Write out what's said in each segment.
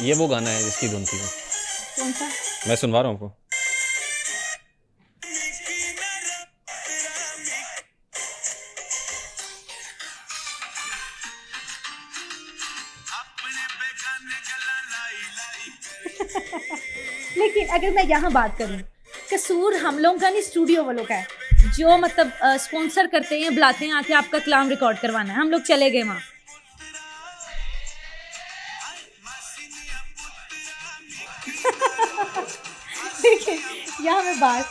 ये वो गाना है जिसकी धुन थी वो। कौन सा? मैं सुनवा रहा हूँ आपको। लेकिन अगर मैं यहाँ बात करूँ, कसूर हम लोगों का नहीं, स्टूडियो वालों का है, जो मतलब स्पॉन्सर करते हैं, बुलाते हैं आके आपका कलाम रिकॉर्ड करवाना है, हम लोग चले गए वहाँ। देखिए यहाँ मैं बात,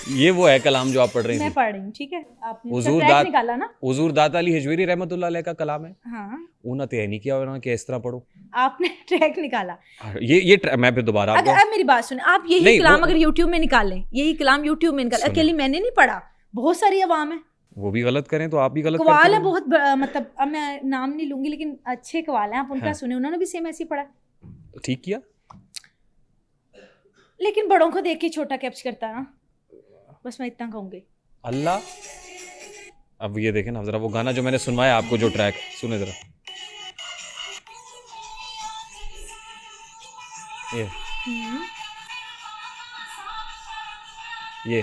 ये वो है कलाम जो आप पढ़ रही मैं थी। पढ़ रही हूँ, ठीक है, आपने उसका हुजूर ट्रैक दात निकाला ना? हुजूर दाता अली हिजवेरी रहमतुल्लाह अलैह का कलाम है। हाँ, उन्हें तय नहीं किया उन्होंने कि इस तरह पढ़ो। आपने ट्रैक निकाला। मैं फिर दोबारा अगर आपको अब मेरी बात सुने, आप यही नहीं, कलाम वो- अगर यूट्यूब में निकालें, यही कलाम यूट्यूब में निकाल, सुनो। अकेली मैंने नहीं पढ़ा, बहुत सारी अवाम है, वो भी गलत करें तो आप भी गलत कवाल करते है हो। बहुत मतलब अब मैं नाम नहीं लूंगी, लेकिन अच्छे कवाल हैं, आप उनका हाँ। सुने, उन्होंने भी सेम ऐसे ही पढ़ा, ठीक किया। लेकिन बड़ों को देख के छोटा कैप्च करता है ना, बस मैं इतना कहूंगी। अल्लाह। अब ये देखें ना जरा, वो गाना जो मैंने सुनवाया आपको, जो ट्रैक सुने जरा। ये ये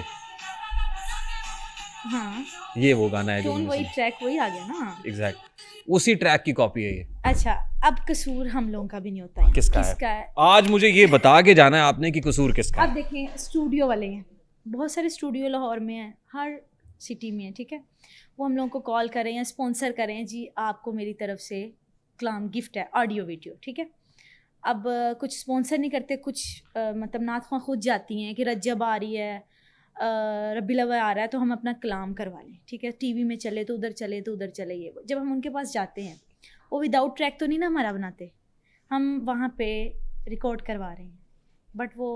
हाँ, ये वो गाना है जो ट्यून मैंने वही, सुना। ट्रैक वही आ गया ना। एग्जैक्ट उसी ट्रैक की कॉपी है ये। अच्छा, अब कसूर हम लोगों का भी नहीं होता है, किसका है? आज मुझे ये बता के जाना है आपने कि कसूर किसका अब है। देखें, स्टूडियो वाले हैं, बहुत सारे स्टूडियो लाहौर में हैं, हर सिटी में है, ठीक है, वो हम लोगों को कॉल करें या स्पॉन्सर करें, जी आपको मेरी तरफ से कलाम गिफ्ट है, ऑडियो वीडियो, ठीक है। अब कुछ स्पॉन्सर नहीं करते, कुछ मतलब नात ख्वां खुद जाती हैं कि रजब आ रही है, रबीउल अव्वल आ रहा है, तो हम अपना कलाम करवा लें, ठीक है, टीवी में चले तो उधर चले, तो उधर चले, ये वो। जब हम उनके पास जाते हैं, वो विदाउट ट्रैक तो नहीं ना हमारा बनाते, हम वहाँ पे रिकॉर्ड करवा रहे हैं, बट वो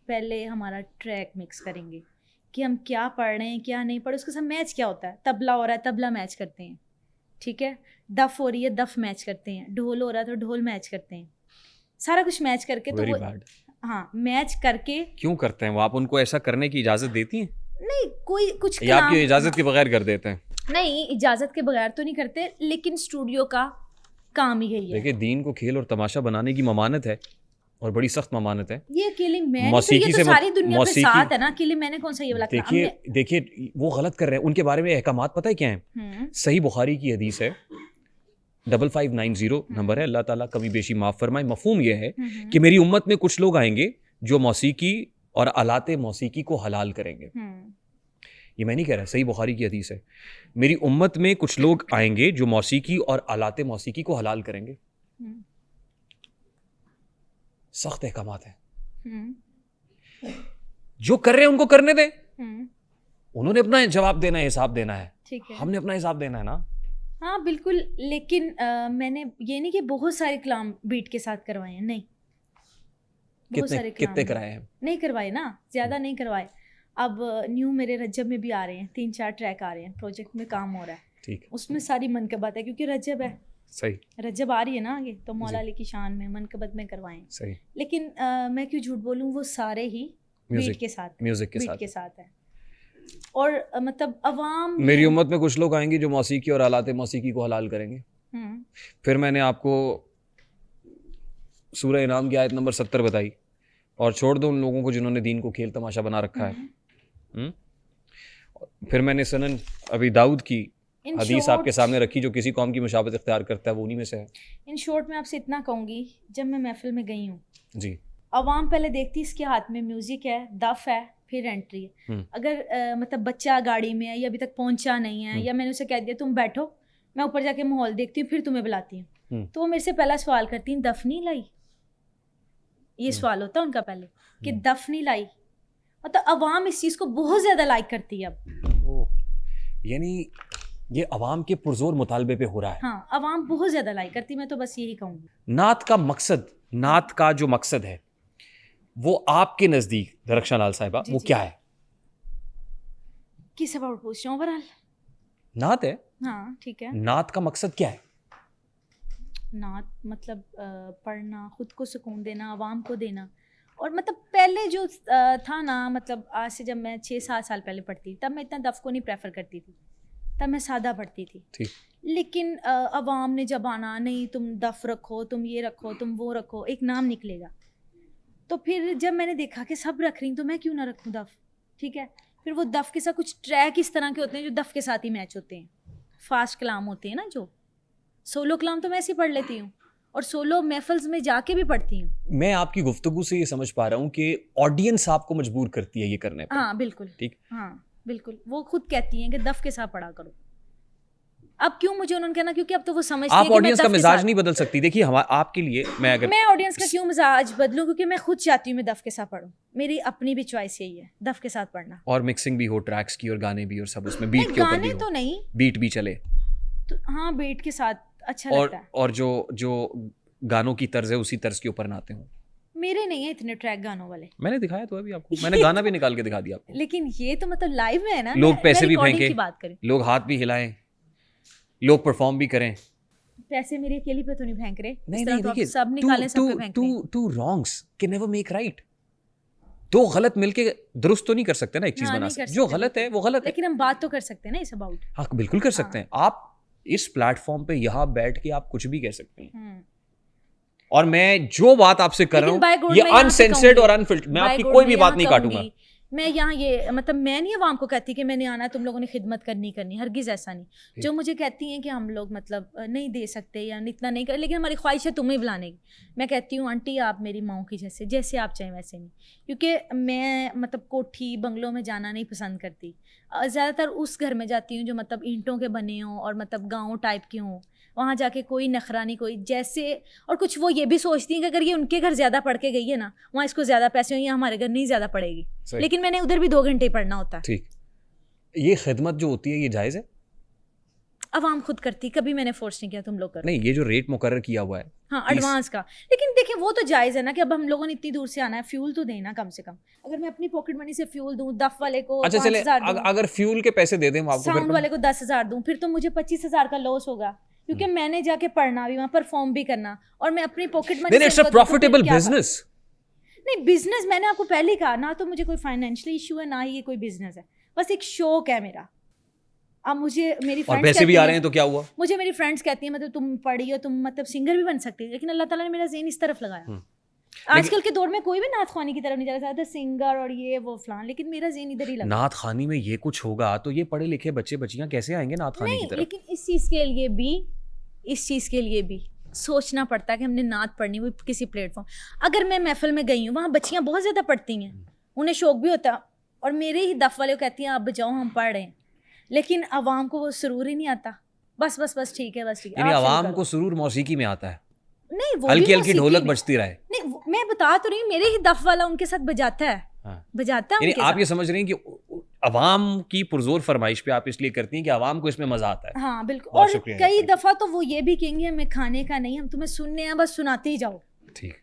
पहले हमारा ट्रैक मिक्स करेंगे कि हम क्या पढ़ रहे हैं, क्या नहीं पढ़, उसके साथ मैच क्या होता है, तबला हो रहा है, तबला मैच करते हैं, ठीक है, दफ़ हो रही है, दफ़ मैच करते हैं, ढोल हो रहा है तो ढोल मैच करते हैं, सारा कुछ मैच करके, तो वेरी वो बैड। हाँ मैच करके। क्यों करते हैं वो? आप उनको ऐसा करने की इजाजत देती हैं नहीं, कोई कुछ या आपकी कलाम, इजाजत के बगैर कर देते हैं? नहीं इजाज़त के बगैर तो नहीं करते, लेकिन स्टूडियो का काम ही यही है। देखिए, दीन को खेल और तमाशा बनाने की ममानत है, और बड़ी सख्त ममानत है। ये अकेले मैं नहीं, तो मौसीकी ये से तो सारी दुनिया के मौसीकी- साथ है ना, अकेले मैंने कौन सा ये वाला कलाम देखिए वो गलत कर रहे हैं। उनके बारे में अहकामात पता है क्या है? सही बुखारी की हदीस है, 5590 नंबर है, अल्लाह ताला कमी बेशी माफ़ फरमाए। मफहूम यह है कि मेरी उम्मत में कुछ लोग आएंगे जो मौसीकी और आलाते मौसीकी को हलाल करेंगे। ये मैं नहीं कह रहा, सही बुखारी की हदीस है। मेरी उम्मत में कुछ लोग आएंगे जो मौसीकी और आलाते मौसीकी को हलाल करेंगे। सख्त अहकामात है। जो कर रहे हैं उनको करने दें, उन्होंने अपना जवाब देना है, हिसाब देना है, ठीक है, हमने अपना हिसाब देना है ना। हाँ बिल्कुल, लेकिन मैंने ये नहीं कि बहुत सारे कलाम बीट के साथ करवाए हैं, नहीं, बहुत सारे कलाम कितने कराए हैं? नहीं करवाए ना, ज़्यादा नहीं करवाए। अब न्यू मेरे रजब में भी आ रहे हैं, 3-4 ट्रैक आ रहे हैं, प्रोजेक्ट में काम हो रहा है, ठीक, उसमें सारी मनकबत है, क्योंकि रजब है, सही, रजब आ रही है ना आगे, तो मौला अली की शान में मनकबत में करवाएं। सही। लेकिन मैं क्यों झूठ बोलूँ, वो सारे ही बीट के साथ, म्यूजिक के साथ है। और मतलब अवाम, मेरी उम्मत में कुछ लोग आएंगे जो मौसीकी और आलाते मौसीकी को हलाल करेंगे। फिर मैंने आपको सूरह इनाम की आयत नंबर 70 बताई, और छोड़ दो उन लोगों को जिन्होंने दीन को खेल तमाशा बना रखा है। फिर मैंने सनन अभी दाऊद की हदीस आपके सामने रखी, जो किसी कौम की मुशाबत इख्तियार करता है वो उन्हीं में से है। इन शॉर्ट में आपसे इतना कहूँगी, जब मैं महफिल में गई हूँ जी, अवाम पहले देखती, इसके हाथ में म्यूजिक है, दफ है, फिर एंट्री है। अगर मतलब बच्चा गाड़ी में है या अभी तक पहुंचा नहीं है, या मैंने उसे कह दिया तुम बैठो, मैं ऊपर जाके माहौल देखती हूँ, फिर तुम्हें बुलाती हूँ, तो वो मेरे से पहला सवाल करती हैं, दफ नहीं लाई? ये सवाल होता है उनका पहले कि दफ नहीं लाई। मतलब अवाम इस चीज़ को बहुत ज़्यादा लाइक करती है अब। यानी ये अवाम के पुरजोर मुतालबे पे हो रहा है। हाँ, अवाम बहुत ज़्यादा लाइक करती है, मैं तो बस यही कहूँगी। नात का मकसद, नात का जो मकसद है वो आपके नज़दीक दरख्शां लाल साहिबा, वो क्या है? किस अबाउट पूछ रहा हूँ? ओवरऑल नात है। हाँ ठीक है। नात का मकसद क्या है? नात मतलब पढ़ना, खुद को सुकून देना, आवाम को देना। और मतलब पहले जो था ना, मतलब आज से जब मैं 6-7 साल पहले पढ़ती, तब मैं इतना दफ़ को नहीं प्रेफर करती थी, तब मैं सादा पढ़ती थी। ठीक। लेकिन अवाम ने जब आना, नहीं तुम दफ़ रखो, तुम ये रखो, तुम वो रखो, एक नाम निकलेगा। तो फिर जब मैंने देखा कि सब रख रही तो मैं क्यों ना रखूँ दफ़, ठीक है। फिर वो दफ़ के साथ कुछ ट्रैक इस तरह के होते हैं जो दफ़ के साथ ही मैच होते हैं, फास्ट कलाम होते हैं ना, जो सोलो कलाम तो मैं ऐसे ही पढ़ लेती हूँ और सोलो महफिल्स में जाके भी पढ़ती हूँ। मैं आपकी गुफ्तगू से ये समझ पा रहा हूँ कि ऑडियंस आपको मजबूर करती है ये करने पर। हाँ बिल्कुल, ठीक। हाँ बिल्कुल, वो खुद कहती हैं कि दफ़ के साथ पढ़ा करो। अब क्यों मुझे उन्होंने कहना, क्योंकि अब तो वो समझती है आप कि मैं ऑडियंस का दफ़ के मिजाज साथ, नहीं बदल सकती। देखिए आपके लिए मैं ऑडियंस का क्यों मिजाज बदलूं, क्योंकि मैं खुद चाहती हूँ मैं दफ़ के साथ पढूं। मेरी अपनी भी चॉइस यही है, दफ़ के साथ पढ़ना। और मिक्सिंग भी हो ट्रैक्स की और गाने भी और सब उसमें बीट के ऊपर भी गाने हो, तो नहीं, बीट भी चले तो हाँ बीट के साथ अच्छा और लगता है। और जो गानों की तर्ज है उसी तर्ज के ऊपर नाते हो। मेरे नहीं है इतने ट्रैक गानों वाले। मैंने दिखाया तो अभी आपको, मैंने गाना भी निकाल के दिखा दिया आपको। लेकिन ये तो मतलब लाइव में है ना, लोग पैसे भी रिकॉर्डिंग फेंके, की बात करें, लोग हाथ भी हिलाएं, लोग परफॉर्म भी करें। पैसे मेरी अकेली पे तो नहीं फेंक रहे। नहीं इस तरह नहीं, तो आप देखिए सब निकालें, सब पे फेंक रहे हैं। Two wrongs can never make right. दो गलत मिलके दुरुस्त तो नहीं कर सकते ना एक चीज हाँ, बना नहीं कर सकते। जो सकते, गलत है वो गलत है। लेकिन हम बात तो कर सकते हैं ना इस अबाउट। हाँ बिल्कुल कर सकते हैं। आप इस प्लेटफॉर्म पे यहाँ बैठ के आप कुछ भी कह सकते हैं, और मैं जो बात आपसे कर रहा हूँ ये अनसेंसर्ड और अनफिल्टर्ड, मैं आपकी कोई भी बात नहीं काटूंगा। मैं यहाँ ये मतलब मैं नहीं आवाम को कहती कि मैंने आना, तुम लोगों ने खिदमत करनी, हरगिज़ ऐसा नहीं। जो मुझे कहती हैं कि हम लोग मतलब नहीं दे सकते या इतना नहीं कर, लेकिन हमारी ख्वाहिश है तुम्हें बुलाने की। मैं कहती हूँ आंटी आप मेरी माँ की जैसे आप चाहें वैसे नहीं, क्योंकि मैं मतलब कोठी बंगलों में जाना नहीं पसंद करती। ज़्यादातर उस घर में जाती हूँ जो मतलब ईंटों के बने हों और मतलब गाँव टाइप के हों। वहाँ जाके कोई नखरा नहीं, कोई जैसे, और कुछ वो ये भी सोचती हैं कि अगर ये उनके घर ज़्यादा पढ़ के गई है ना, वहाँ इसको ज़्यादा पैसे होंगे, हमारे घर नहीं ज़्यादा पड़ेगी, लेकिन मैंने उधर भी 2 घंटे ही पढ़ना होता है। ठीक। ये खिदमत जो होती है ये जायज़ है? आवाम खुद करती, कभी मैंने फोर्स नहीं किया तुम लोग करो। नहीं, ये जो रेट मुकर्रर किया हुआ है, हाँ एडवांस का, लेकिन देखिए वो तो जायज़ है ना कि अब हम लोगों ने इतनी दूर से आना है, फ्यूल तो देना कम से कम। अगर मैं अपनी पॉकेट मनी से फ्यूल दूँ, दफ वाले को अच्छा चले, 5,000 दूँ, अगर फ्यूल के पैसे दे दें आपको, साउंड वाले को 10,000 दूँ, फिर तो मुझे 25,000 का लॉस होगा, क्योंकि मैंने जाके पढ़ना भी, वहाँ परफॉर्म भी करना, और मैं अपनी पॉकेट मनी से इट्स अ प्रॉफिटेबल बिजनेस। नहीं बिजनेस मैंने आपको पहले ही कहा ना, तो मुझे कोई फाइनेंशियल इशू है ना ही ये कोई बिजनेस है, बस एक शौक है मेरा। अब मुझे मेरी और पैसे भी आ रहे हैं तो क्या हुआ? मुझे मेरी फ्रेंड्स कहती हैं मतलब तुम पढ़ी हो, तुम मतलब सिंगर भी बन सकती है, लेकिन अल्लाह ताला ने मेरा ज़हन इस तरफ लगाया। आजकल के दौर में कोई भी नात ख़्वानी की तरफ नहीं जा रहा था, सिंगर और ये वो फलान, लेकिन मेरा ज़हन इधर ही लगा। नात ख़्वानी में ये कुछ होगा तो ये पढ़े लिखे बच्चे बच्चियां कैसे आएंगे नात ख़्वानी की तरफ? लेकिन इस चीज़ के लिए भी सोचना पड़ता है कि हमने नात पढ़नी हुई किसी प्लेटफॉर्म। अगर मैं महफिल में गई हूँ, वहाँ बच्चियाँ बहुत ज़्यादा पढ़ती हैं, उन्हें शौक भी होता, और मेरे ही दफ़ वाले को कहती हैं आप बजाओ हम पढ़ रहे हैं, लेकिन अवाम को वो सुरूर ही नहीं आता। बस ठीक है, बस ठीक है। यानी अवाम को सुरूर मौसीकी में आता है, नहीं वो हल्की हल्की ढोलक बजती रहे। नहीं मैं बता तो रही हूँ, मेरे ही दफ़ वाला उनके साथ बजाता है। हाँ। बजाता है। यानी आप ये समझ रहे हैं कि अवाम की पुरजोर फरमाइश पे आप इसलिए करती हैं कि अवाम को इसमें मजा आता है। हाँ बिल्कुल, और कई दफ़ा तो वो ये भी कहेंगे हमें खाने का नहीं, हम तुम्हें सुनने हैं, बस सुनाते ही जाओ। ठीक।